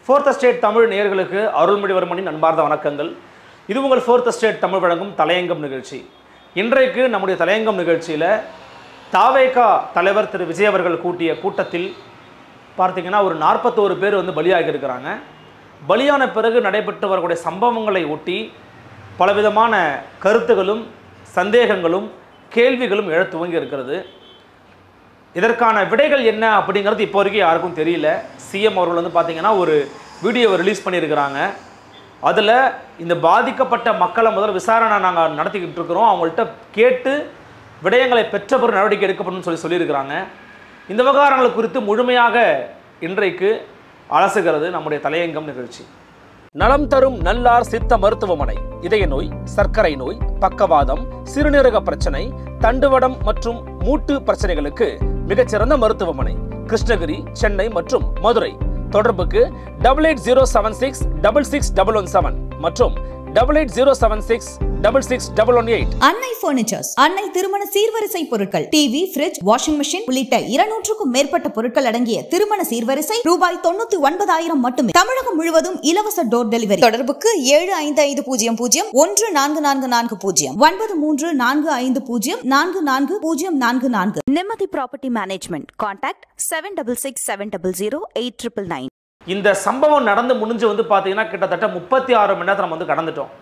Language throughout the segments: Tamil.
ஃபோர்த் எஸ்டேட் தமிழ் நேயர்களுக்கு அருள்மொழிவர்மனின் அன்பார்ந்த வணக்கங்கள். இது உங்கள் ஃபோர்த் எஸ்டேட் தமிழ் வழங்கும் தலையங்கம் நிகழ்ச்சி. இன்றைக்கு நம்முடைய தலையங்கம் நிகழ்ச்சியில் தாவேகா தலைவர் திரு விஜய் அவர்கள் கூட்டிய கூட்டத்தில் பார்த்தீங்கன்னா ஒரு 41 பேர் பலியாகி இருக்கிறாங்க. பலியான பிறகு நடைபெற்று வரக்கூடிய சம்பவங்களை ஒட்டி பலவிதமான கருத்துகளும் சந்தேகங்களும் கேள்விகளும் எழ துவங்கி இருக்கிறது. இதற்கான விடைகள் என்ன அப்படிங்கிறது இப்போ வரைக்கும் யாருக்கும் தெரியல. சிஎம் அவர்கள் பார்த்தீங்கன்னா ஒரு வீடியோவை ரிலீஸ் பண்ணியிருக்கிறாங்க. அதில் இந்த பாதிக்கப்பட்ட மக்களை முதல்ல விசாரணை நாங்கள் நடத்திக்கிட்டு இருக்கிறோம், அவங்கள்ட்ட கேட்டு விடயங்களை பெற்ற பிறகு நடவடிக்கை எடுக்கப்படும் சொல்லியிருக்கிறாங்க. இந்த விவகாரங்கள் குறித்து முழுமையாக இன்றைக்கு அலசுகிறது நம்முடைய தலையங்கம் நிகழ்ச்சி. நலம் தரும் நல்லார் சித்த மருத்துவமனை இதய நோய், சர்க்கரை நோய், பக்கவாதம், சிறுநீரக பிரச்சனை, தண்டுவடம் மற்றும் மூட்டு பிரச்சனைகளுக்கு மிகச்சிறந்த மருத்துவமனை. கிருஷ்ணகிரி, சென்னை மற்றும் மதுரை. தொடர்புக்கு 8807666117 மற்றும் 8807666118. அன்னை பர்னிச்சர்ஸ், அன்னை திருமண சீர்வரிசை பொருட்கள், டிவி, ஃபிரிட்ஜ், வாஷிங் மெஷின் உள்ளிட்ட 200க்கும் மேற்பட்ட பொருட்கள் அடங்கிய திருமண சீர்வரிசை ரூபாய் 99,000 மட்டுமே. தமிழகம் முழுவதும் இலவச டோர் டெலிவரி. தொடர்புக்கு 7550014440 9345044044. நிம்மதி ப்ராப்பர்ட்டி மேனேஜ்மெண்ட். கான்டாக்ட் 7667008999. இந்த சம்பவம் நடந்து முடிஞ்சு பார்த்தீங்கன்னா கிட்டத்தட்ட 36 மணி நேரத்தை நம்ம கடந்துட்டோம்.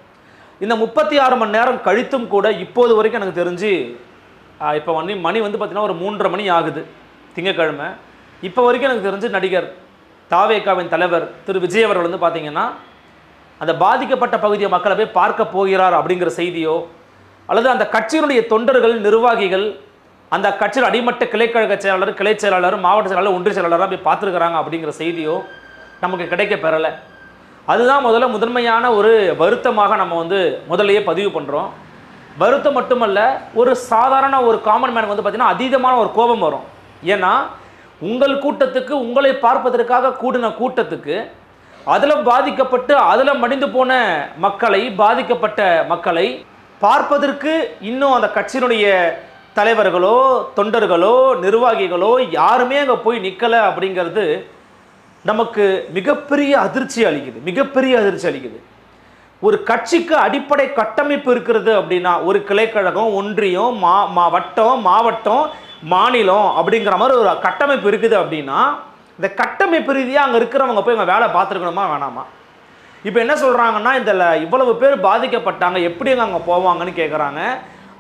இந்த 36 மணி நேரம் கழித்தும் கூட இப்போது வரைக்கும் எனக்கு தெரிஞ்சு இப்போ மணி பார்த்தீங்கன்னா ஒரு 3:30 மணி ஆகுது, திங்கட்கிழமை. இப்போ வரைக்கும் எனக்கு தெரிஞ்சு நடிகர் தாவேகாவின் தலைவர் திரு விஜய் அவர்கள் பார்த்தீங்கன்னா அந்த பாதிக்கப்பட்ட பகுதியை மக்களை போய் பார்க்க போகிறார் அப்படிங்கிற செய்தியோ, அல்லது அந்த கட்சியினுடைய தொண்டர்கள், நிர்வாகிகள், அந்த கட்சியில் அடிமட்ட கிளைக்கழக செயலாளர், கிளை செயலாளர், மாவட்ட செயலாளர், ஒன்றிய செயலாளராக போய் பார்த்துருக்குறாங்க அப்படிங்கிற செய்தியோ நமக்கு கிடைக்க பெறலை. அதுதான் முதன்மையான ஒரு வருத்தமாக நம்ம முதல்லையே பதிவு பண்ணுறோம். வருத்தம் மட்டுமல்ல, ஒரு சாதாரண ஒரு காமன் மேனுக்கு பார்த்திங்கன்னா அதீதமான ஒரு கோபம் வரும். ஏன்னா உங்கள் கூட்டத்துக்கு, உங்களை பார்ப்பதற்காக கூடின கூட்டத்துக்கு அதில் பாதிக்கப்பட்டு அதில் மடிந்து போன மக்களை, பாதிக்கப்பட்ட மக்களை பார்ப்பதற்கு இன்னும் அந்த கட்சியினுடைய தலைவர்களோ, தொண்டர்களோ, நிர்வாகிகளோ யாருமே அங்கே போய் நிற்கலை அப்படிங்கிறது நமக்கு மிகப்பெரிய அதிர்ச்சி அளிக்குது. ஒரு கட்சிக்கு அடிப்படை கட்டமைப்பு இருக்கிறது அப்படின்னா, ஒரு கிளைக்கழகம், ஒன்றியம், வட்டம், மாவட்டம், மாநிலம் அப்படிங்கிற மாதிரி ஒரு கட்டமைப்பு இருக்குது அப்படின்னா, இந்த கட்டமைப்பு ரீதியாக அங்கே இருக்கிறவங்க போய் அங்கே வேலை பார்த்துருக்கணுமா வேணாமா? இப்போ என்ன சொல்கிறாங்கன்னா, இதில் இவ்வளவு பேர் பாதிக்கப்பட்டாங்க, எப்படி அங்கே போவாங்கன்னு கேட்குறாங்க.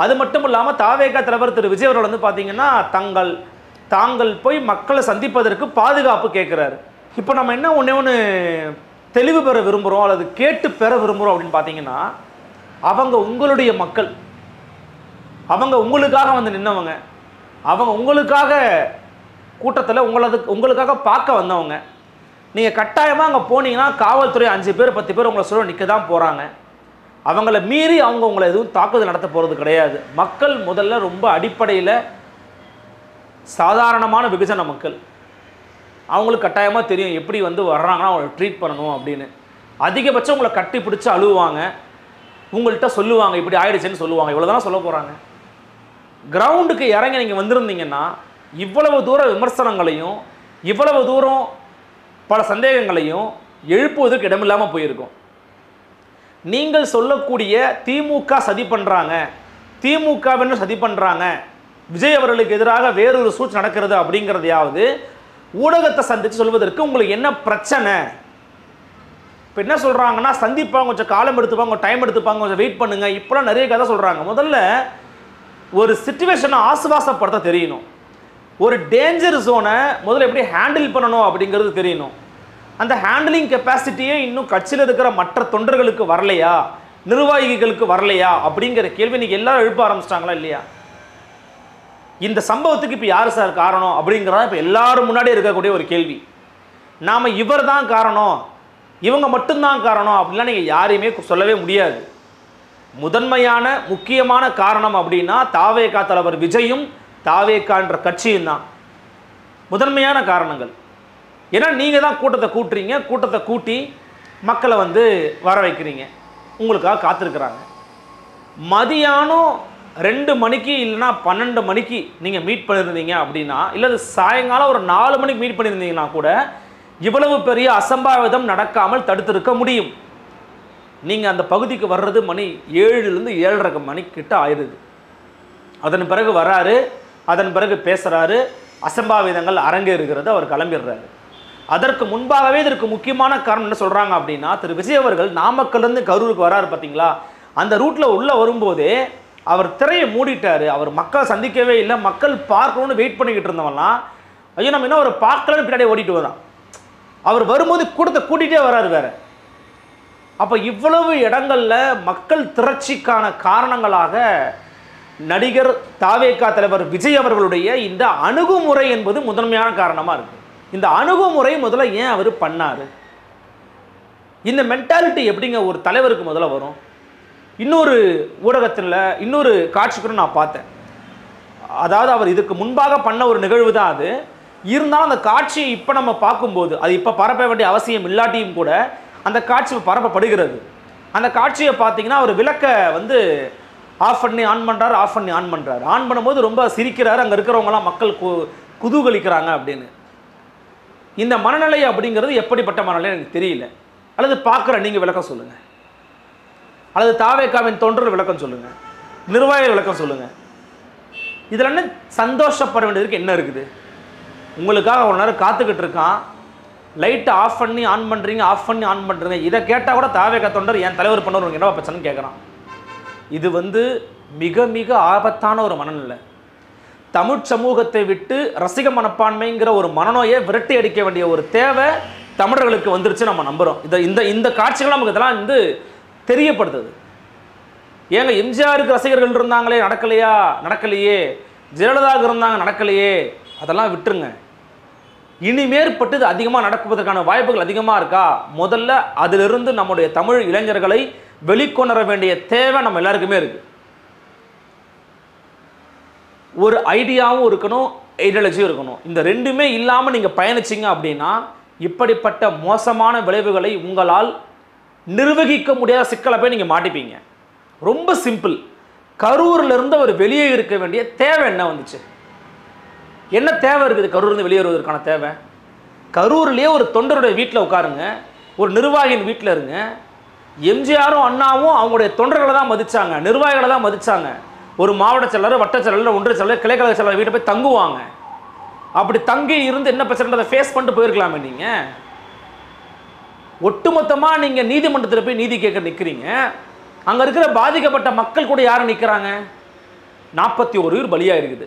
அது மட்டும் இல்லாமல் தாவேகா தலைவர் திரு விஜய் அவர்கள் பார்த்தீங்கன்னா தாங்கள் போய் மக்களை சந்திப்பதற்கு பாதுகாப்பு கேட்குறாரு. இப்போ நம்ம என்ன ஒன்று தெளிவு பெற விரும்புகிறோம் அல்லது கேட்டு பெற விரும்புகிறோம் அப்படின்னு பார்த்தீங்கன்னா, அவங்க உங்களுடைய மக்கள், அவங்க உங்களுக்காக நின்னவங்க, அவங்க உங்களுக்காக கூட்டத்தில் உங்களுக்காக பார்க்க வந்தவங்க. நீங்கள் கட்டாயமாக அங்கே போனீங்கன்னா காவல்துறை 5 பேர் 10 பேர் உங்களை சொல்ல நிற்க தான் போகிறாங்க. அவங்கள மீறி உங்களை எதுவும் தாக்குதல் நடத்த போகிறது கிடையாது. மக்கள் முதல்ல ரொம்ப அடிப்படையில் சாதாரணமான வெகுஜன மக்கள். அவங்களுக்கு கட்டாயமாக தெரியும் எப்படி வர்றாங்கன்னா அவங்களை ட்ரீட் பண்ணணும் அப்படின்னு. அதிகபட்சம் உங்களை கட்டி பிடிச்சி அழுவாங்க, உங்கள்கிட்ட சொல்லுவாங்க இப்படி ஆயிடுச்சுன்னு சொல்லுவாங்க. இவ்வளோ தானே சொல்ல போகிறாங்க. கிரவுண்டுக்கு இறங்கி நீங்கள் வந்திருந்தீங்கன்னா இவ்வளவு தூரம் விமர்சனங்களையும் இவ்வளவு தூரம் பல சந்தேகங்களையும் எழுப்புவதற்கு இடமில்லாமல் போயிருக்கும். நீங்கள் சொல்லக்கூடிய திமுக சதி பண்ணுறாங்க, திமுகவின்னு சதி பண்ணுறாங்க, விஜய் அவர்களுக்கு எதிராக வேறொரு சூழ்ச்சி நடக்கிறது அப்படிங்கிறதையாவது ஊடகத்தை சந்தித்து சொல்வதற்கு உங்களுக்கு என்ன பிரச்சனை? இப்போ என்ன சொல்கிறாங்கன்னா, சந்திப்பாங்க, கொஞ்சம் காலம் எடுத்துப்பாங்க, டைம் எடுத்துப்பாங்க, கொஞ்சம் வெயிட் பண்ணுங்க, இப்போலாம் நிறைய கதை சொல்கிறாங்க. முதல்ல ஒரு சிச்சுவேஷனை ஆசுவாசப்படுத்த தெரியணும். ஒரு டேஞ்சர் ஜோனை முதல்ல எப்படி ஹேண்டில் பண்ணணும் அப்படிங்கிறது தெரியணும். அந்த ஹேண்டிலிங் கெப்பாசிட்டியே இன்னும் கட்சியில் இருக்கிற மற்ற தொண்டர்களுக்கு வரலையா, நிர்வாகிகளுக்கு வரலையா அப்படிங்கிற கேள்வி இன்னைக்கு எல்லாரும் எழுப்ப ஆரம்பிச்சிட்டாங்களா இல்லையா? இந்த சம்பவத்துக்கு இப்போ யார் சார் காரணம் அப்படிங்கிறதா இப்போ எல்லாரும் முன்னாடியே இருக்கக்கூடிய ஒரு கேள்வி. நாம் இவர் தான் காரணம், இவங்க மட்டும்தான் காரணம் அப்படின்லாம் நீங்கள் யாரையுமே சொல்லவே முடியாது. முதன்மையான முக்கியமான காரணம் அப்படின்னா தாவேகா தலைவர் விஜயும் தாவேகான்ற கட்சியும் தான் முதன்மையான காரணங்கள். ஏன்னா நீங்கள் தான் கூட்டத்தை கூட்டுறீங்க, கூட்டத்தை கூட்டி மக்களை வர வைக்கிறீங்க, உங்களுக்காக காத்திருக்கிறாங்க. மதியானம் 2 மணிக்கு இல்லைனா 12 மணிக்கு நீங்கள் மீட் பண்ணியிருந்தீங்க அப்படின்னா, இல்லை சாயங்காலம் ஒரு 4 மணிக்கு மீட் பண்ணியிருந்தீங்கன்னா கூட இவ்வளவு பெரிய அசம்பாவிதம் நடக்காமல் தடுத்திருக்க முடியும். நீங்கள் அந்த பகுதிக்கு வர்றது மணி 7லேருந்து 7:30 மணிக்கிட்ட ஆயிடுது. அதன் பிறகு வராரு, அதன் பிறகு பேசுகிறாரு, அசம்பாவிதங்கள் அரங்கேறுகிறது, அவர் கிளம்பிடுறாரு. அதற்கு முன்பாகவே இதற்கு முக்கியமான காரணம் என்ன சொல்கிறாங்க அப்படின்னா, திரு விஜய் அவர்கள் நாமக்கல்லேருந்து கரூருக்கு வராரு பார்த்தீங்களா, அந்த ரூட்டில் உள்ளே வரும்போதே அவர் திரையை மூடிட்டார். அவர் மக்களை சந்திக்கவே இல்லை, மக்கள் பார்க்கணும்னு வெயிட் பண்ணிக்கிட்டு இருந்தவங்களாம் ஐயோ நம்ம இன்னும் அவர் பார்க்கலன்னு பின்னாடி ஓடிட்டு வரான். அவர் வரும்போது கூட்டத்தை கூட்டிகிட்டே வராரு வேற. அப்போ இவ்வளவு இடங்களில் மக்கள் திரட்சிக்கான காரணங்களாக நடிகர் தாவேகா தலைவர் விஜய் அவர்களுடைய இந்த அணுகுமுறை என்பது முதன்மையான காரணமாக இருக்குது. இந்த அணுகுமுறை முதல்ல ஏன் அவர் பண்ணார்? இந்த மென்டாலிட்டி எப்படிங்க ஒரு தலைவருக்கு முதல்ல வரும்? இன்னொரு ஊடகத்தில் இன்னொரு காட்சி கூட நான் பார்த்தேன். அதாவது அவர் இதுக்கு முன்பாக பண்ண ஒரு நிகழ்வு தான் அது. இருந்தாலும் அந்த காட்சியை இப்போ நம்ம பார்க்கும்போது, அது இப்போ பரப்ப வேண்டிய அவசியம் இல்லாட்டியும் கூட அந்த காட்சி பரப்பப்படுகிறது. அந்த காட்சியை பார்த்தீங்கன்னா அவர் விளக்க வந்து ஆஃப் பண்ணி ஆன் பண்ணுறாரு, ஆஃப் பண்ணி ஆன் பண்ணுறாரு. ஆன் பண்ணும்போது ரொம்ப சிரிக்கிறாரு, அங்கே இருக்கிறவங்களாம் மக்கள் குதூகலிக்கிறாங்க அப்படின்னு. இந்த மனநிலை அப்படிங்கிறது எப்படிப்பட்ட மனநிலை எனக்கு தெரியல. அல்லது பார்க்குற நீங்கள் விளக்கம் சொல்லுங்கள், அல்லது தாவேகாவின் தொண்டர் விளக்கம் சொல்லுங்கள், நிர்வாகிகள் விளக்கம் சொல்லுங்கள். இதில் என்ன சந்தோஷப்பட வேண்டியதுக்கு என்ன இருக்குது? உங்களுக்காக ஒரு நேரம் காத்துக்கிட்டு இருக்கான், லைட்டை ஆஃப் பண்ணி ஆன் பண்ணுறீங்க, ஆஃப் பண்ணி ஆன் பண்ணுறீங்க. இதை கேட்டால் கூட தாவேகா தொண்டர் என் தலைவர் பண்ணவர் என்ன பிரச்சனைன்னு கேட்குறான். இது வந்து மிக மிக ஆபத்தான ஒரு மனநிலை. தமிழ் சமூகத்தை விட்டு ரசிக மனப்பான்மைங்கிற ஒரு மனநோயை விரட்டி அடிக்க வேண்டிய ஒரு தேவை தமிழர்களுக்கு வந்துருச்சு நம்ம நம்புகிறோம். இந்த இந்த காட்சிகள் நமக்கு இதெல்லாம் வந்து தெரியப்படுத்துது. ஏங்க எம்ஜிஆருக்கு ரசிகர்கள் இருந்தாங்களே நடக்கலையா? நடக்கலையே. ஜெயலலிதாவுக்கு இருந்தாங்க நடக்கலையே. அதெல்லாம் விட்டுருங்க. இனிமேற்பட்டு இது அதிகமாக நடக்குவதற்கான வாய்ப்புகள் அதிகமாக இருக்கா? முதல்ல அதிலிருந்து நம்முடைய தமிழ் இளைஞர்களை வெளிக்கொணர வேண்டிய தேவை நம்ம எல்லாருக்குமே இருக்கு. ஒரு ஐடியாவும் இருக்கணும், ஐடியாலஜியும் இருக்கணும். இந்த ரெண்டுமே இல்லாமல் நீங்கள் பயணிச்சிங்க அப்படின்னா இப்படிப்பட்ட மோசமான விளைவுகளை உங்களால் நிர்வகிக்க முடியாத சிக்கலை போய் நீங்கள் மாட்டிப்பீங்க. ரொம்ப சிம்பிள். கரூர்லேருந்து அவர் வெளியே இருக்க வேண்டிய தேவை என்ன வந்துச்சு? என்ன தேவை இருக்குது கரூர்லேருந்து வெளியேறுவதற்கான தேவை? கரூர்லேயே ஒரு தொண்டருடைய வீட்டில் உட்காருங்க, ஒரு நிர்வாகியின் வீட்டில் இருங்க. எம்ஜிஆரும் அண்ணாவும் அவங்களுடைய தொண்டர்களை தான் மதித்தாங்க, நிர்வாகிகளை தான் மதித்தாங்க. ஒரு மாவட்ட செயலர், வட்ட செயலர், ஒன்றிய செயலர், கிளைக்கழக செயலர் வீட்டை போய் தங்குவாங்க. அப்படி தங்கி இருந்து என்ன பிரச்சனை ஃபேஸ் பண்ணிட்டு போயிருக்கலாமே. நீங்கள் ஒட்டுமொத்தமாக நீங்கள் நீதிமன்றத்தில் போய் நீதி கேட்க நிற்கிறீங்க. அங்கே இருக்கிற பாதிக்கப்பட்ட மக்கள் கூட யாரும் நிற்கிறாங்க? 41 உயிர் பலியாக இருக்குது.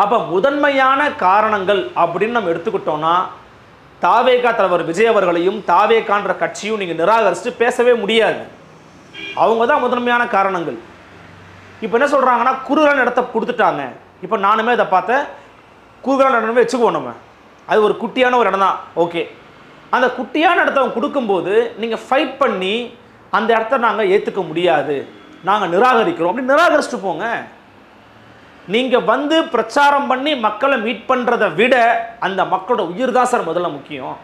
அப்போ முதன்மையான காரணங்கள் அப்படின்னு நம்ம எடுத்துக்கிட்டோம்னா தாவேகா தலைவர் விஜய் அவர்களையும் தாவேகான்ற கட்சியும் நீங்கள் நிராகரிச்சுட்டு பேசவே முடியாது. அவங்க தான் முதன்மையான காரணங்கள். இப்போ என்ன சொல்கிறாங்கன்னா குறுகலான இடத்த கொடுத்துட்டாங்க. இப்போ நானுமே அதை பார்த்தேன். குறுகலான இடமே வச்சுக்குவோம் நம்ம. அது ஒரு குட்டியான ஒரு இடம் தான், ஓகே. அந்த குட்டியான இடத்த அவங்க கொடுக்கும்போது நீங்கள் ஃபைட் பண்ணி அந்த இடத்த நாங்கள் ஏற்றுக்க முடியாது, நாங்கள் நிராகரிக்கிறோம் அப்படி நிராகரிச்சுட்டு போங்க. நீங்கள் வந்து பிரச்சாரம் பண்ணி மக்களை மீட் பண்ணுறதை விட அந்த மக்களோட உயிர் தான் சார் முதல்ல முக்கியம்.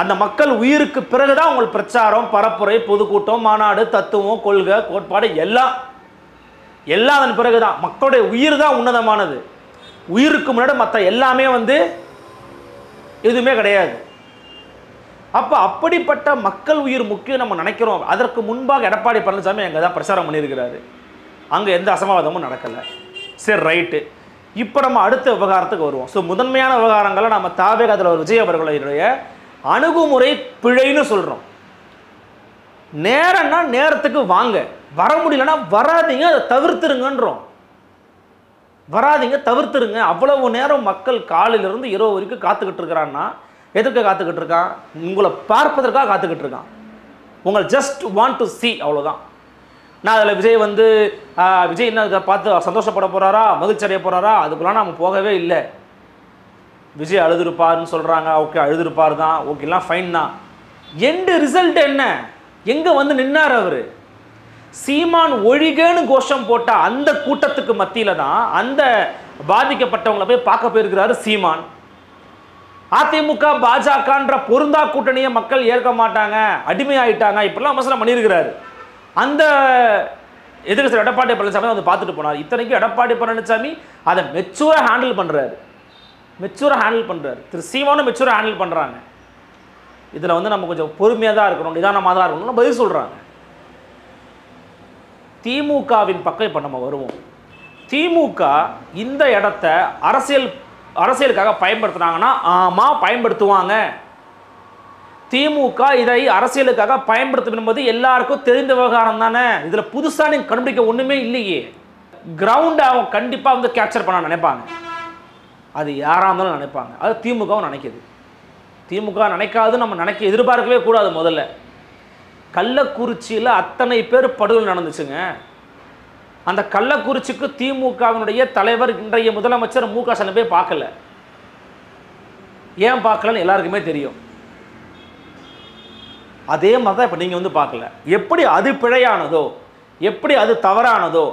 அந்த மக்கள் உயிருக்கு பிறகு தான் உங்களுக்கு பிரச்சாரம், பரப்புரை, பொதுக்கூட்டம், மாநாடு, தத்துவம், கொள்கை, கோட்பாடு எல்லாம் அதன் பிறகு தான். மக்களுடைய உயிர் தான் உன்னதமானது. உயிருக்கு முன்னாடி மற்ற எல்லாமே வந்து எதுவுமே கிடையாது. அப்போ அப்படிப்பட்ட மக்கள் உயிர் முக்கியம் நம்ம நினைக்கிறோம். அதற்கு முன்பாக எடப்பாடி பழனிசாமி அங்கே தான் பிரச்சாரம் பண்ணியிருக்கிறாரு. அங்கே எந்த அசம்பாவிதமும் நடக்கலை. சரி, ரைட்டு. இப்போ நம்ம அடுத்த விவகாரத்துக்கு வருவோம். ஸோ முதன்மையான விவகாரங்களை நம்ம தாவேகா தலைவர் விஜய் அவர்களுடைய அணுகுமுறை பிழைன்னு சொல்கிறோம். நேரம்னா நேரத்துக்கு வாங்க, வர முடியலன்னா வராதிங்க, அதை தவிர்த்துருங்கன்றோம். வராதிங்க, தவிர்த்துருங்க. அவ்வளவு நேரம் மக்கள் காலையிலிருந்து இரவு வரைக்கும் காத்துக்கிட்டு இருக்கிறான்னா எதுக்கு காத்துக்கிட்டு இருக்கான்? உங்களை பார்ப்பதற்காக காத்துக்கிட்டு இருக்கான். உங்களை ஜஸ்ட் வாண்ட் டு சி, அவ்வளோதான். நான் அதில் விஜய் வந்து விஜய் என்ன இதை பார்த்து சந்தோஷப்பட போகிறாரா, மகிழ்ச்சி அடைய போகிறாரா, அதுக்குலாம் நம்ம போகவே இல்லை. விஜய் அழுதுருப்பாருன்னு சொல்கிறாங்க, ஓகே அழுதுருப்பார் தான், ஓகேலாம் ஃபைன் தான். எண்டு ரிசல்ட் என்ன? எங்கே வந்து நின்னார் அவர்? சீமான் ஒழிகன்னு கோஷம் போட்ட அந்த கூட்டத்துக்கு மத்தியில் தான் அந்த பாதிக்கப்பட்டவங்களை போய் பார்க்க போயிருக்கிறாரு சீமான். அதிமுக பாஜகன்ற பொருந்தா கூட்டணியை மக்கள் ஏற்க மாட்டாங்க, அடிமையாயிட்டாங்க, இப்பெல்லாம் விமர்சனம் பண்ணியிருக்கிறாரு. அந்த எதிர்க்கட்சி எடப்பாடி பழனிசாமி வந்து பார்த்துட்டு போனார். இத்தனைக்கும் எடப்பாடி பழனிசாமி அதை மெச்சூராக ஹேண்டில் பண்ணுறாரு. மெச்சூராக ஹேண்டில் பண்ணுறாரு. திரு சீமானும் மெச்சூராக ஹேண்டில் பண்ணுறாங்க. இதில் வந்து நம்ம கொஞ்சம் பொறுமையாக தான் இருக்கணும், நிதானமாக தான் இருக்கணும்னு பதில் சொல்கிறாங்க. திமுகவின் பக்கம் இப்போ நம்ம வருவோம். திமுக இந்த இடத்த அரசியலுக்காக பயன்படுத்துனாங்கன்னா ஆமாம் பயன்படுத்துவாங்க. திமுக இதை அரசியலுக்காக பயன்படுத்தும் என்பது எல்லாருக்கும் தெரிந்த விவகாரம் தானே. இதில் புதுசாக நீங்கள் கண்டுபிடிக்க ஒன்றுமே இல்லையே. கிரவுண்டை அவங்க கண்டிப்பாக வந்து கேப்சர் பண்ண நினைப்பாங்க. அது யாராக இருந்தாலும் நினைப்பாங்க. அது திமுகவும் நினைக்கிது. திமுக நினைக்காது நம்ம எதிர்பார்க்கவே கூடாது. முதல்ல கள்ளக்குறிச்சியில் அத்தனை பேர் படுகொலை நடந்துச்சுங்க. அந்த கள்ளக்குறிச்சிக்கு திமுகவினுடைய தலைவர் இன்றைய முதலமைச்சர் மு க ஸ்டாலின் போய் பார்க்கல. ஏன் பார்க்கலன்னு எல்லாருக்குமே தெரியும். அதே மாதிரி தான் இப்போ நீங்கள் வந்து பார்க்கல. எப்படி அது பிழையானதோ, எப்படி அது தவறானதோ,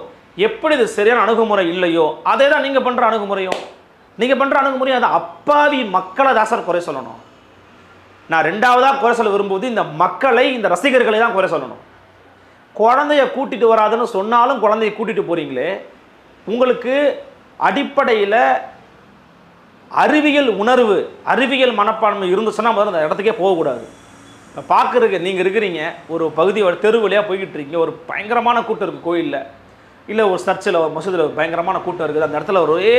எப்படி இது சரியான அணுகுமுறை இல்லையோ, அதே தான் நீங்கள் பண்ணுற அணுகுமுறையும். நீங்கள் பண்ணுற அணுகுமுறையும் அது அப்பாவி மக்களை தான் சார் குறை சொல்லணும். நான் ரெண்டாவதாக குறை சொல்ல விரும்புவது இந்த மக்களை, இந்த ரசிகர்களை தான் குறை சொல்லணும். குழந்தைய கூட்டிகிட்டு வராதுன்னு சொன்னாலும் குழந்தைய கூட்டிகிட்டு போகிறீங்களே. உங்களுக்கு அடிப்படையில் அறிவியல் உணர்வு, அறிவியல் மனப்பான்மை இருந்துச்சுன்னா முதல்ல அந்த இடத்துக்கே போகக்கூடாது. பார்க்குறதுக்கு நீங்கள் இருக்கிறீங்க ஒரு பகுதி தெரு வழியாக போய்கிட்டு இருக்கீங்க, ஒரு பயங்கரமான கூட்டம் இருக்குது கோயிலில், இல்லை ஒரு சர்ச்சில் ஒரு மசூதியில் பயங்கரமான கூட்டம் இருக்குது. அந்த இடத்துல ஒரே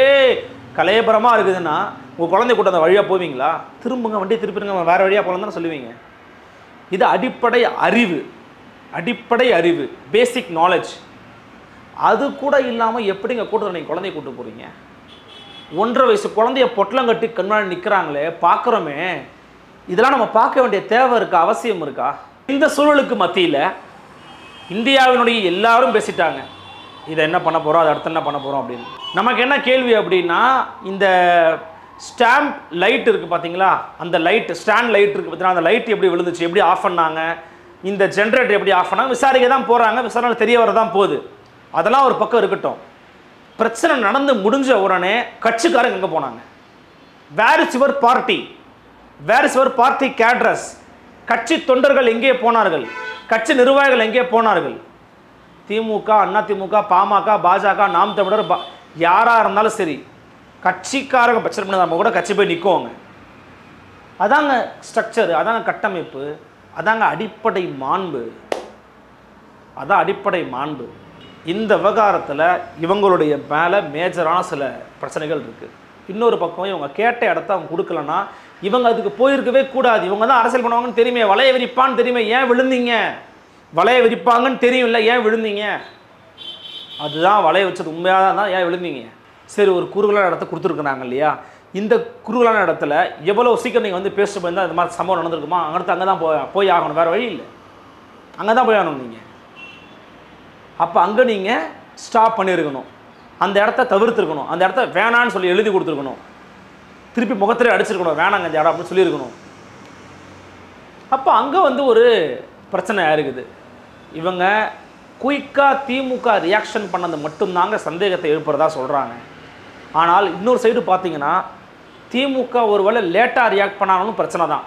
கலையபரமாக இருக்குதுன்னா உங்கள் குழந்தை கூட்டம் அந்த வழியாக போவீங்களா? திரும்புங்க, வண்டியை திருப்பிடுங்க, வேறு வழியாக போகலாம் தானே சொல்லுவீங்க. இது அடிப்படை அறிவு, அடிப்படை அறிவு, பேசிக் நாலேஜ். அது கூட இல்லாமல் எப்படிங்க கூட்டத்தில் நீங்கள் குழந்தைய கூப்பிட்டு போகிறீங்க? 1.5 வயசு குழந்தைய பொட்டலம் கட்டி கண்ணாடி நிற்கிறாங்களே, பார்க்குறோமே. இதெல்லாம் நம்ம பார்க்க வேண்டிய தேவை இருக்கா, அவசியம் இருக்கா? இந்த சூழலுக்கு மத்தியில் இந்தியாவினுடைய எல்லாரும் பேசிட்டாங்க, இதை என்ன பண்ண போகிறோம், அதை அடுத்து என்ன பண்ண போகிறோம் அப்படின்னு. நமக்கு என்ன கேள்வி அப்படின்னா, இந்த ஸ்டாம்ப் லைட் இருக்குது பார்த்தீங்களா, அந்த லைட் ஸ்டாண்ட் லைட் இருக்குது பார்த்தீங்கன்னா, அந்த லைட் எப்படி விழுந்துச்சு, எப்படி ஆஃப் பண்ணாங்க, இந்த ஜென்ரேட்டர் எப்படி ஆஃப் பண்ணாங்க, விசாரிக்க தான் போகிறாங்க. விசாரணை தெரிய வரதான் போகுது. அதெல்லாம் ஒரு பக்கம் இருக்கட்டும். பிரச்சனை நடந்து முடிஞ்ச உடனே கட்சிக்காரங்க எங்கே போனாங்க? Where is your party, where is your party cadres? கட்சி தொண்டர்கள் எங்கே போனார்கள்? கட்சி நிர்வாகிகள் எங்கே போனார்கள்? திமுக, அதிமுக, பாமக, பாஜக, நாம் தமிழர், யாராக இருந்தாலும் சரி, கட்சிக்காரங்க பிரச்சனை பண்ண நம்ம கூட கட்சி போய் நிற்குவாங்க. அதாங்க ஸ்ட்ரக்சரு, அதாங்க கட்டமைப்பு, அதாங்க அடிப்படை மாண்பு, அதான் அடிப்படை மாண்பு. இந்த விவகாரத்தில் இவங்களுடைய மேலே மேஜரான சில பிரச்சனைகள் இருக்குது. இன்னொரு பக்கம் இவங்க கேட்ட இடத்த அவங்க கொடுக்கலன்னா இவங்க அதுக்கு போயிருக்கவே கூடாது. இவங்க தான் அரசியல் பண்ணுவாங்கன்னு தெரியுமே, வளைய விரிப்பான்னு தெரியுமே, ஏன் விழுந்தீங்க? வளைய விரிப்பாங்கன்னு தெரியும்ல, ஏன் விழுந்தீங்க? அதுதான் வளைய வச்சது உண்மையாக தான், ஏன் விழுந்தீங்க? சரி, ஒரு குறுகலான இடத்த கொடுத்துருக்குறாங்க இல்லையா, இந்த குறுகலான இடத்துல எவ்வளோ சீக்கிரம் நீங்கள் வந்து பேசிட்டு போயிருந்தால் இந்த மாதிரி சம்பவம் நடந்திருக்குமா? அங்கே தான் போய் ஆகணும், வேறு வழி இல்லை, அங்கே தான் போய் ஆகணும் நீங்கள். அப்போ அங்கே நீங்கள் ஸ்டாப் பண்ணியிருக்கணும், அந்த இடத்த தவிர்த்துருக்கணும், அந்த இடத்த வேணான்னு சொல்லி எழுதி கொடுத்துருக்கணும், திருப்பி முகத்திலே அடிச்சிருக்கணும், வேணாங்க இந்த இடம் அப்படின்னு சொல்லியிருக்கணும். அப்போ அங்கே வந்து ஒரு பிரச்சனை இருக்குது. இவங்க குயிக்காக திமுக ரியாக்ஷன் பண்ணது மட்டும்தாங்க சந்தேகத்தை எழுப்புறதா சொல்கிறாங்க. ஆனால் இன்னொரு சைடு பார்த்தீங்கன்னா திமுக ஒருவேளை லேட்டாக ரியாக்ட் பண்ணாலும் பிரச்சனை தான்.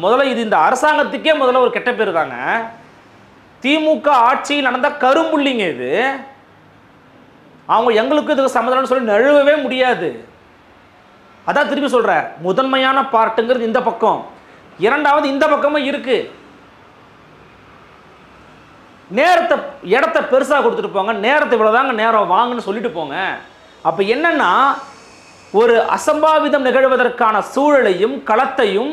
முதல்ல இது இந்த அரசாங்கத்துக்கே முதல்ல ஒரு கெட்ட பேர் தாங்க. திமுக ஆட்சியில் நடந்த கரும்புள்ளிங்க இது. அவங்க எங்களுக்கு இதுக்கு சம்மதம்னு சொல்லி நழுவவே முடியாது. அதான் திருப்பி சொல்கிறேன், முதன்மையான பார்ட்டுங்கிறது இந்த பக்கம், இரண்டாவது இந்த பக்கமும் இருக்கு. நேரத்தை இடத்த பெருசாக கொடுத்துட்டு போங்க, நேரத்தை இவ்வளோதாங்க நேரம் வாங்கன்னு சொல்லிட்டு போங்க. அப்போ என்னன்னா, ஒரு அசம்பாவிதம் நிகழ்வதற்கான சூழலையும் களத்தையும்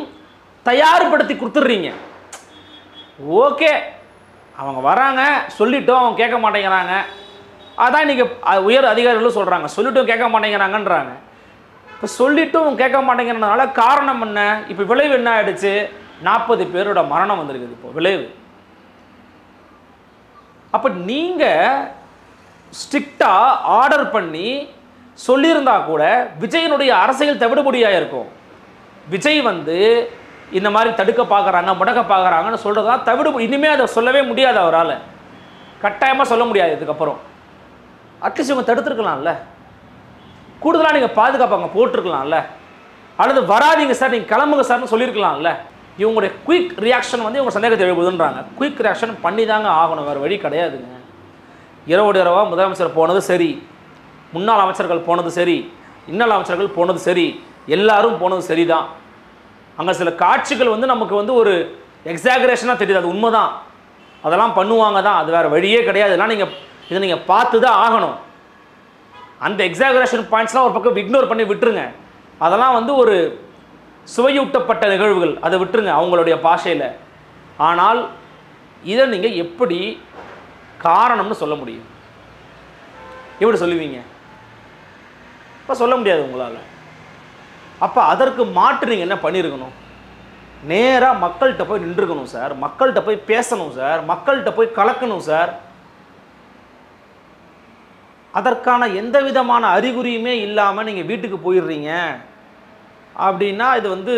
தயார்படுத்தி கொடுத்துட்றீங்க. ஓகே, அவங்க வராங்க, சொல்லிட்டோம், அவங்க கேட்க மாட்டேங்கிறாங்க. அதான் இன்றைக்கி உயர் அதிகாரிகளும் சொல்கிறாங்க, சொல்லிட்டும் கேட்க மாட்டேங்கிறாங்கன்றாங்க. இப்போ சொல்லிட்டும் கேட்க மாட்டேங்கிறதுனால காரணம் என்ன? இப்போ விளைவு என்ன ஆகிடுச்சு? 40 பேரோட மரணம் வந்திருக்குது இப்போ விளைவு. அப்போ நீங்கள் ஸ்ட்ரிக்டாக ஆர்டர் பண்ணி சொல்லியிருந்தா கூட விஜயனுடைய அரசியல் தவிடுபடியாக இருக்கும். விஜய் வந்து இந்த மாதிரி தடுக்க பார்க்குறாங்க, முடக்க பார்க்குறாங்கன்னு சொல்கிறது தான் தவிடு. இனிமேல் அதை சொல்லவே முடியாது, அவரால் கட்டாயமாக சொல்ல முடியாது. இதுக்கப்புறம் அட்லீஸ்ட் இவங்க தடுத்துருக்கலாம்ல, கூடுதலாக நீங்கள் பாதுகாப்பு அங்கே போட்டிருக்கலாம்ல, அல்லது வராதிங்க சார், நீங்கள் கிளம்புங்க சார்னு சொல்லியிருக்கலாம்ல. இவங்களுடைய குயிக் ரியாக்ஷன் வந்து இவங்க சந்தேகத்தை எழுப்புதுன்றாங்க. குயிக் ரியாக்ஷன் பண்ணி தாங்க ஆகணும், வேறு வழி கிடையாதுங்க. இரவோடு இரவாக முதலமைச்சர் போனது சரி, முன்னாள் அமைச்சர்கள் போனது சரி, இன்னாள் அமைச்சர்கள் போனது சரி, எல்லாரும் போனது சரிதான். அங்கே சில காட்சிகள் வந்து நமக்கு வந்து ஒரு எக்ஸாகரேஷனாக தெரியுது, அது உண்மைதான், அதெல்லாம் பண்ணுவாங்க தான், அது வேறு வழியே கிடையாது, இதெல்லாம் இதை நீங்கள் பார்த்து தான் ஆகணும். அந்த எக்ஸாகரேஷன் பாயிண்ட்ஸ்லாம் ஒரு பக்கம் இக்னோர் பண்ணி விட்டுருங்க. அதெல்லாம் வந்து ஒரு சுவையூட்டப்பட்ட நிகழ்வுகள், அதை விட்டுருங்க அவங்களுடைய பாஷையில். ஆனால் இதை நீங்கள் எப்படி காரணம்னு சொல்ல முடியும்? எப்படி சொல்லுவீங்க? இப்போ சொல்ல முடியாது உங்களால். அப்போ அதற்கு மாற்று நீங்கள் என்ன பண்ணியிருக்கணும்? நேராக மக்கள்கிட்ட போய் நின்றுக்கணும் சார், மக்கள்கிட்ட போய் பேசணும் சார், மக்கள்கிட்ட போய் கலக்கணும் சார். அதற்கான எந்த விதமான அறிகுறியுமே இல்லாமல் நீங்கள் வீட்டுக்கு போயிடுறீங்க அப்படின்னா இது வந்து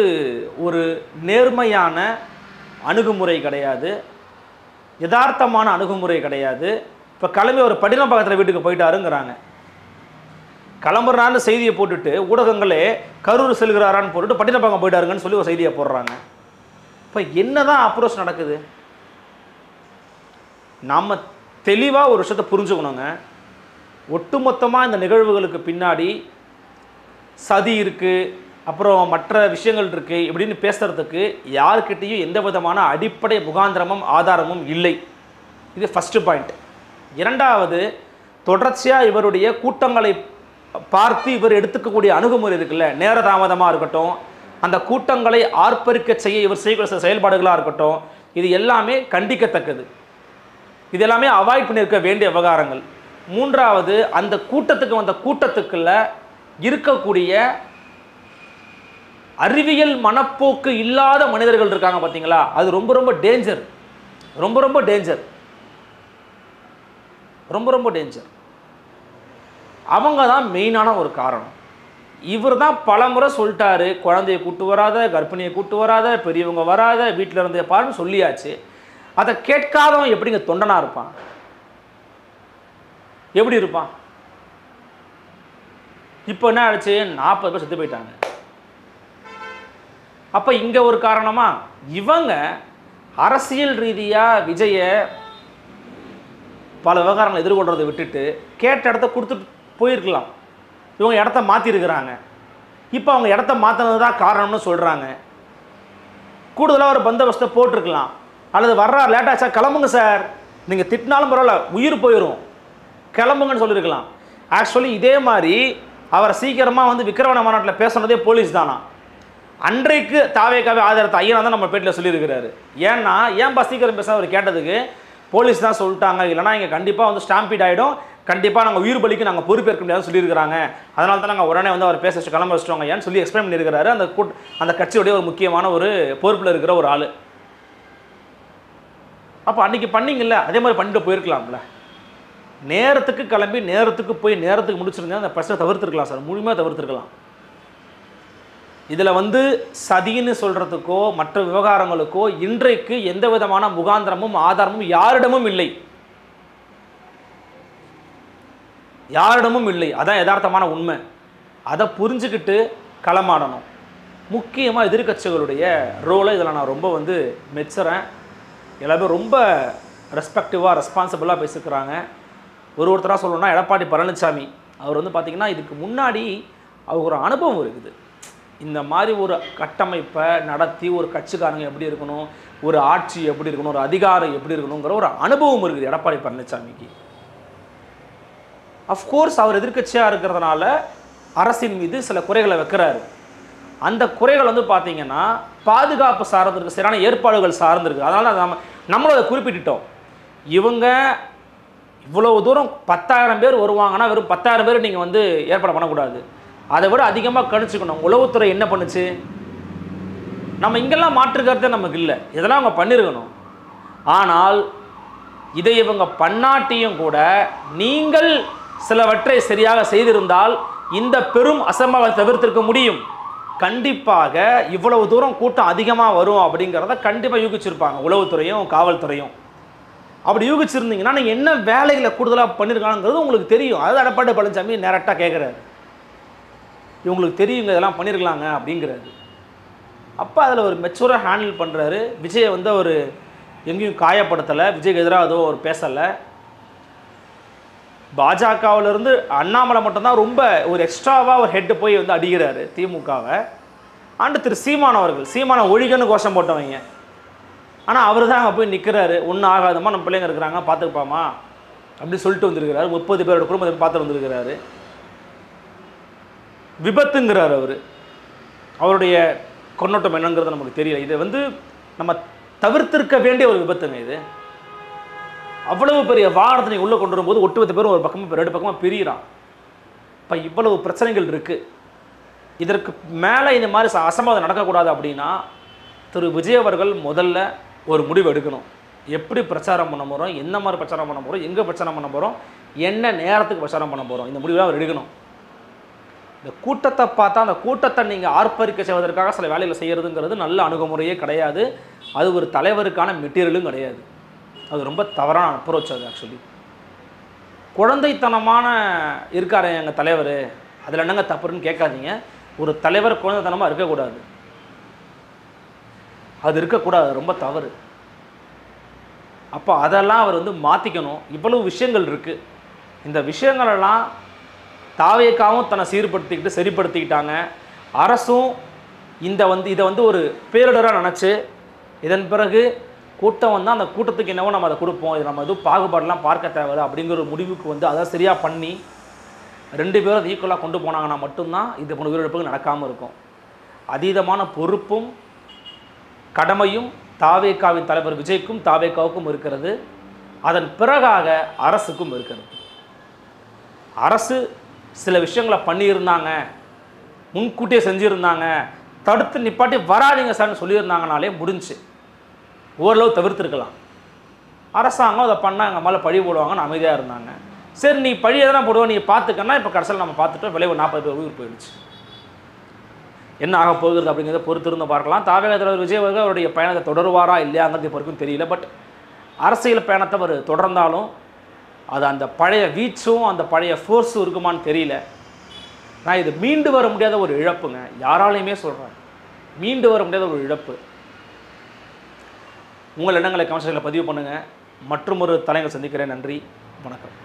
ஒரு நேர்மையான அணுகுமுறை கிடையாது, யதார்த்தமான அணுகுமுறை கிடையாது. இப்போ கிளம்பி ஒரு படினப்பாக்கத்தில் வீட்டுக்கு போயிட்டாருங்கிறாங்க. கிளம்புறான்னு செய்தியை போட்டுட்டு ஊடகங்களே கரூர் செல்கிறாரான்னு போட்டுட்டு பட்டினப்பாக்கம் போயிட்டாருங்கன்னு சொல்லி ஒரு செய்தியை போடுறாங்க. இப்போ என்ன தான் அப்ரோச் நடக்குது? நம்ம தெளிவாக ஒரு விஷயத்தை புரிஞ்சுக்கணுங்க. ஒட்டுமொத்தமாக இந்த நிகழ்வுகளுக்கு பின்னாடி சதி இருக்குது, அப்புறம் மற்ற விஷயங்கள் இருக்குது இப்படின்னு பேசுகிறதுக்கு யார்கிட்டையும் எந்த விதமான அடிப்படை முகாந்திரமும் ஆதாரமும் இல்லை. இது ஃபஸ்ட்டு பாயிண்ட். இரண்டாவது, தொடர்ச்சியாக இவருடைய கூட்டங்களை பார்த்து இவர் எடுத்துக்கக்கூடிய அணுகுமுறை இருக்குல்ல, நேர தாமதமாக இருக்கட்டும், அந்த கூட்டங்களை ஆர்ப்பரிக்க செய்ய இவர் செய்யக்கூடிய செயல்பாடுகளாக இருக்கட்டும், இது எல்லாமே கண்டிக்கத்தக்கது. இது எல்லாமே அவாய்ட் பண்ணியிருக்க வேண்டிய விவகாரங்கள். மூன்றாவது, அந்த கூட்டத்துக்குள்ள இருக்கக்கூடிய அறிவியல் மனப்போக்கு இல்லாத மனிதர்கள் இருக்காங்க பார்த்தீங்களா, அது ரொம்ப ரொம்ப டேஞ்சர், ரொம்ப ரொம்ப டேஞ்சர், ரொம்ப ரொம்ப டேஞ்சர். அவங்க தான் மெயினான ஒரு காரணம். இவர் தான் பல முறை சொல்லிட்டாரு, குழந்தையை கூட்டு வராத, கர்ப்பிணியை கூட்டு வராத, பெரியவங்க வராத, வீட்டில் இருந்தே பாருன்னு சொல்லியாச்சு. அதை கேட்காதவன் எப்படிங்க தொண்டனாக இருப்பான்? எப்படி இருப்பான்? இப்போ என்ன ஆயிடுச்சு? 40 பேர் செத்து போயிட்டாங்க. அப்போ இங்கே ஒரு காரணமா? இவங்க அரசியல் ரீதியாக விஜயை பல விவகாரங்களை எதிர்கொள்றதை விட்டுட்டு கேட்ட இடத்த கொடுத்துட்டு போயிருக்கலாம். இவங்க இடத்த மாற்றிருக்கிறாங்க. இப்போ அவங்க இடத்த மாற்றினது தான் காரணம்னு சொல்கிறாங்க. கூடுதலாக ஒரு பந்தோபஸ்தை போட்டிருக்கலாம், அல்லது வர்றா லேட்டாச்சா கிளம்புங்க சார், நீங்கள் திட்டினாலும் பரவாயில்ல, உயிர் போயிடும், கிளம்புங்கன்னு சொல்லியிருக்கலாம். ஆக்சுவலி இதே மாதிரி அவரை சீக்கிரமாக வந்து விக்கிரவாண்டி மாநாட்டில் பேசுனதே போலீஸ் தானா. அன்றைக்கு தாவேக்காவே ஆதரத்த ஐயனா தான் நம்ம பேட்டில் சொல்லியிருக்கிறாரு. ஏன்னா ஏன்பா சீக்கிரம் பேச அவர் கேட்டதுக்கு போலீஸ் தான் சொல்லிட்டாங்க, இல்லைனா இங்கே கண்டிப்பாக வந்து ஸ்டாம்பீட் ஆகிடும், கண்டிப்பாக நாங்கள் உயிர் பலிக்கு நாங்கள் பொறுப்பேற்க முடியாதுன்னு சொல்லியிருக்கிறாங்க, அதனால தான் நாங்கள் உடனே வந்து அவர் பேச வச்சு கிளம்ப வச்சுட்டோங்க ஏன்னு சொல்லி எக்ஸ்பிளைன் பண்ணியிருக்கிறாரு. அந்த கட்சியுடைய ஒரு முக்கியமான ஒரு பொறுப்பில் இருக்கிற ஒரு ஆள். அப்போ அன்றைக்கி பண்ணிங்கல்ல, அதே மாதிரி பண்ணிட்டு போயிருக்கலாம்ல. நேரத்துக்கு கிளம்பி நேரத்துக்கு போய் நேரத்துக்கு முடிச்சிருந்தா அந்த பிரச்சனை தவிர்த்துருக்கலாம் சார், முழுமையாக தவிர்த்துருக்கலாம். இதில் வந்து சதின்னு சொல்கிறதுக்கோ மற்ற விவகாரங்களுக்கோ இன்றைக்கு எந்த விதமான முகாந்திரமும் ஆதாரமும் யாரிடமும் இல்லை, யாரிடமும் இல்லை. அதான் யதார்த்தமான உண்மை. அதை புரிஞ்சுக்கிட்டு களமாடணும். முக்கியமாக எதிர்கட்சிகளுடைய ரோலை இதில் நான் ரொம்ப வந்து மெச்சுறேன். எல்லாமே ரொம்ப ரெஸ்பெக்டிவாக ரெஸ்பான்சிபிளாக பேசிக்கிறாங்க. ஒருத்தராக சொல்லணும்னா எடப்பாடி பழனிசாமி அவர் வந்து பார்த்திங்கன்னா இதுக்கு முன்னாடி அவருக்கு ஒரு அனுபவம் இருக்குது. இந்த மாதிரி ஒரு கட்டமைப்பை நடத்தி ஒரு கட்சிக்காரங்க எப்படி இருக்கணும், ஒரு ஆட்சி எப்படி இருக்கணும், ஒரு அதிகாரம் எப்படி இருக்கணுங்கிற ஒரு அனுபவம் இருக்குது எடப்பாடி பழனிசாமிக்கு. அஃப்கோர்ஸ் அவர் எதிர்க்கட்சியாக இருக்கிறதுனால அரசின் மீது சில குறைகளை வைக்கிறாரு. அந்த குறைகள் வந்து பார்த்திங்கன்னா பாதுகாப்பு சார்ந்திருக்கு, சரியான ஏற்பாடுகள் சார்ந்திருக்கு. அதனால் நம்மளும் அதை குறிப்பிட்டுட்டோம். இவங்க இவ்வளோ தூரம் 10,000 பேர் வருவாங்கன்னா வெறும் 10,000 பேர் நீங்கள் வந்து ஏற்பாடு பண்ணக்கூடாது, அதை விட அதிகமாக கணிச்சுக்கணும். உளவுத்துறை என்ன பண்ணுச்சு? நம்ம இங்கெல்லாம் மாற்றுக்கிறதே நமக்கு இல்லை, இதெல்லாம் அவங்க பண்ணியிருக்கணும். ஆனால் இதை இவங்க பண்ணாட்டியும் கூட நீங்கள் சிலவற்றை சரியாக செய்திருந்தால் இந்த பெரும் அசம்பாவை தவிர்த்திருக்க முடியும். கண்டிப்பாக இவ்வளவு தூரம் கூட்டம் அதிகமாக வரும் அப்படிங்கிறத கண்டிப்பாக யூகிச்சிருப்பாங்க உளவுத்துறையும் காவல்துறையும். அப்படி யூகிச்சிருந்தீங்கன்னா நீங்கள் என்ன வேலைகளை கூடுதலாக பண்ணியிருக்காங்கிறது உங்களுக்கு தெரியும். அது எடப்பாடி பழனிசாமி நேரட்டாக கேட்குறாரு, இவங்களுக்கு தெரியுங்க இதெல்லாம் பண்ணியிருக்கலாங்க அப்படிங்கிறாரு. அப்போ அதில் ஒரு மெச்சூராக ஹேண்டில் பண்ணுறாரு. விஜயை வந்து அவர் எங்கேயும் காயப்படுத்தலை, விஜய்க்கு எதிராக ஏதோ ஒரு பேசலை. பாஜகவிலிருந்து அண்ணாமலை மட்டும்தான் ரொம்ப ஒரு எக்ஸ்ட்ராவாக ஒரு ஹெட்டு போய் வந்து அடிக்கிறாரு திமுகவை. அண்டு திரு சீமான் அவர்கள், சீமான ஒழிகன்னு கோஷம் போட்டவங்க. ஆனால் அவர் தான் அங்கே போய் நிற்கிறாரு. ஒன்றும் ஆகாதமா, நம்ம பிள்ளைங்க இருக்கிறாங்க பார்த்துப்பாமா அப்படின்னு சொல்லிட்டு வந்திருக்கிறாரு. 30 பேரோட குடும்பத்தை பார்த்து வந்திருக்கிறாரு. விபத்துங்கிறார் அவர். அவருடைய கொன்னோட்டம் என்னங்கிறது நமக்கு தெரியல. இதை வந்து நம்ம தவிர்த்திருக்க வேண்டிய ஒரு விபத்துங்க இது. அவ்வளவு பெரிய வாகனத்தை நீங்கள் உள்ளே கொண்டு வரும்போது 8 பேரும் ஒரு பக்கமாக 2 பக்கமாக பிரிகிறான். இப்போ இவ்வளவு பிரச்சனைகள் இருக்குது. இதற்கு மேலே இந்த மாதிரி அசம்பாவிதம் நடக்கக்கூடாது அப்படின்னா திரு விஜய் அவர்கள் முதல்ல ஒரு முடிவு எடுக்கணும். எப்படி பிரச்சாரம் பண்ண போகிறோம், என்ன மாதிரி பிரச்சாரம் பண்ண போகிறோம், எங்கே பிரச்சாரம் பண்ண போகிறோம், என்ன நேரத்துக்கு பிரச்சாரம் பண்ண போகிறோம், இந்த முடிவை அவர் எடுக்கணும். இந்த கூட்டத்தை பார்த்தா அந்த கூட்டத்தை நீங்கள் ஆர்ப்பரிக்க செய்வதற்காக சில வேலைகளை செய்கிறதுங்கிறது நல்ல அணுகுமுறையே கிடையாது. அது ஒரு தலைவருக்கான மெட்டீரியலும் கிடையாது. அது ரொம்ப தவறான அப்ரோச். அது ஆக்சுவலி குழந்தைத்தனமான இருக்கார் எங்கள் தலைவர், அதில் என்னங்க தப்புன்னு கேட்காதீங்க. ஒரு தலைவர் குழந்தைத்தனமாக இருக்கக்கூடாது. அது இருக்கக்கூடாது, ரொம்ப தவறு. அப்போ அதெல்லாம் அவர் வந்து மாற்றிக்கணும். இவ்வளவு விஷயங்கள் இருக்குது. இந்த விஷயங்களெல்லாம் தாவேக்காவும் தன்னை சீர்படுத்திக்கிட்டு சரிப்படுத்திக்கிட்டாங்க. அரசும் இதை வந்து ஒரு பேரிடராக நினச்சி இதன் பிறகு கூட்டம் வந்தால் அந்த கூட்டத்துக்கு என்னவோ நம்ம அதை கொடுப்போம், இது நம்ம எதுவும் பாகுபாடெலாம் பார்க்க தேவையில்லை அப்படிங்கிற ஒரு முடிவுக்கு வந்து அதை சரியாக பண்ணி 2 பேரும் அதை ஈக்குவலாக கொண்டு போனாங்கன்னா மட்டும்தான் இது போன உயிரிழப்புகள் நடக்காமல் இருக்கும். அதீதமான பொறுப்பும் கடமையும் தாவேக்காவின் தலைவர் விஜய்க்கும் தாவேக்காவுக்கும் இருக்கிறது. அதன் பிறகாக அரசுக்கும் இருக்கிறது. அரசு சில விஷயங்களை பண்ணியிருந்தாங்க, முன்கூட்டியே செஞ்சுருந்தாங்க, தடுத்து நிப்பாட்டி வராதிங்க சார்னு சொல்லியிருந்தாங்கனாலே முடிஞ்சு ஓரளவு தவிர்த்துருக்கலாம். அரசாங்கம் அதை பண்ணால் எங்கள் மேலே பழி போடுவாங்கன்னு அமைதியாக இருந்தாங்க. சரி நீ பழி எதனா போடுவோம், நீ பார்த்துக்கன்னா இப்போ கடைசியில் நம்ம பார்த்துட்டோம், விளைவு 40 பேர் உயிர் போயிடுச்சு. என்ன ஆக போகிறது அப்படிங்கிறத பொறுத்திருந்து பார்க்கலாம். தாவேகா தலைவர் விஜய் அவர்கள் அவருடைய பயணத்தை தொடருவாரா இல்லையாங்கிறது இப்போ வரைக்கும் தெரியல. பட் அரசியல் பயணத்தை அவர் தொடர்ந்தாலும் அது அந்த பழைய வீச்சும் அந்த பழைய ஃபோர்ஸும் இருக்குமான்னு தெரியல. நான் இது மீண்டு வர முடியாத ஒரு இழப்புங்க, யாராலையுமே சொல்கிறேன், மீண்டு வர முடியாத ஒரு இழப்பு. உங்கள் எண்ணங்களை கமெண்ட்ஸில் பதிவு பண்ணுங்கள். மற்றும் ஒரு தலைவர் சந்திக்கிறேன். நன்றி, வணக்கம்.